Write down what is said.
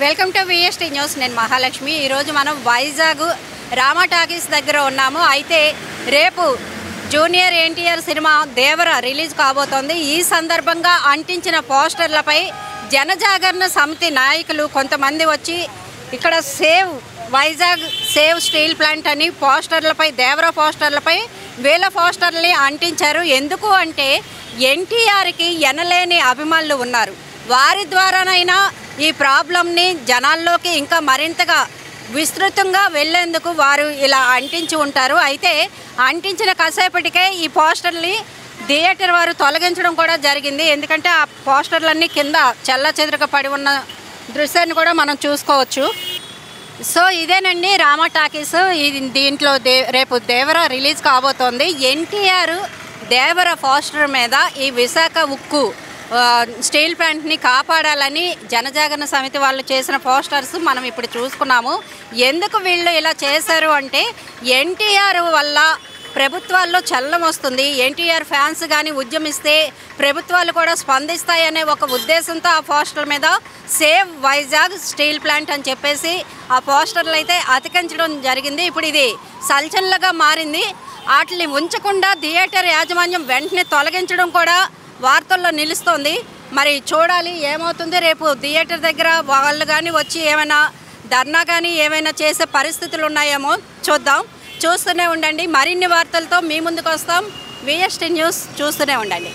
Welcome to VST news. నేను మహాలక్ష్మి. ఈరోజు మనం వైజాగ్ రామా టాకీస్ దగ్గర ఉన్నాము. అయితే రేపు జూనియర్ ఎన్టీఆర్ సినిమా దేవర రిలీజ్ కాబోతోంది. ఈ సందర్భంగా అంటించిన పోస్టర్లపై జనజాగరణ సమితి నాయకులు కొంతమంది వచ్చి ఇక్కడ వైజాగ్ సేవ్ స్టీల్ ప్లాంట్ అని పోస్టర్లపై దేవర పోస్టర్లపై వేల పోస్టర్లని అంటించారు. ఎందుకు అంటే ఎన్టీఆర్కి ఎనలేని అభిమానులు ఉన్నారు. వారి ద్వారానైనా ఈ ప్రాబ్లంని జనాల్లోకి ఇంకా మరింతగా విస్తృతంగా వెళ్లేందుకు వారు ఇలా అంటించి ఉంటారు. అయితే అంటించిన కాసేపటికే ఈ పోస్టర్ని థియేటర్ వారు తొలగించడం కూడా జరిగింది. ఎందుకంటే ఆ పోస్టర్లన్నీ కింద చెల్లాచెదురుగా పడి ఉన్న దృశ్యాన్ని కూడా మనం చూసుకోవచ్చు. సో ఇదేనండి రామా టాకీస్. దీంట్లో రేపు దేవర రిలీజ్ కాబోతోంది. ఎన్టీఆర్ దేవర పోస్టర్ మీద ఈ విశాఖ ఉక్కు స్టీల్ ప్లాంట్ని కాపాడాలని జనజాగరణ సమితి వాళ్ళు చేసిన పోస్టర్స్ మనం ఇప్పుడు చూసుకున్నాము. ఎందుకు వీళ్ళు ఇలా చేశారు అంటే ఎన్టీఆర్ వల్ల ప్రభుత్వాల్లో చలనం వస్తుంది. ఎన్టీఆర్ ఫ్యాన్స్ కానీ ఉద్యమిస్తే ప్రభుత్వాలు కూడా స్పందిస్తాయనే ఒక ఉద్దేశంతో ఆ పోస్టర్ మీద సేవ్ వైజాగ్ స్టీల్ ప్లాంట్ అని చెప్పేసి ఆ పోస్టర్లు అయితే అతికించడం జరిగింది. ఇప్పుడు ఇది సంచలనంగా మారింది. వాటిని ఉంచకుండా థియేటర్ యాజమాన్యం వెంటనే తొలగించడం కూడా వార్తల్లో నిలుస్తోంది. మరి చూడాలి ఏమవుతుంది. రేపు థియేటర్ దగ్గర వాళ్ళు కానీ వచ్చి ఏమైనా ధర్నా కానీ ఏమైనా చేసే పరిస్థితులు ఉన్నాయేమో చూద్దాం. చూస్తూనే ఉండండి. మరిన్ని వార్తలతో మీ ముందుకు వస్తాం. విఎస్టీ న్యూస్ చూస్తూనే ఉండండి.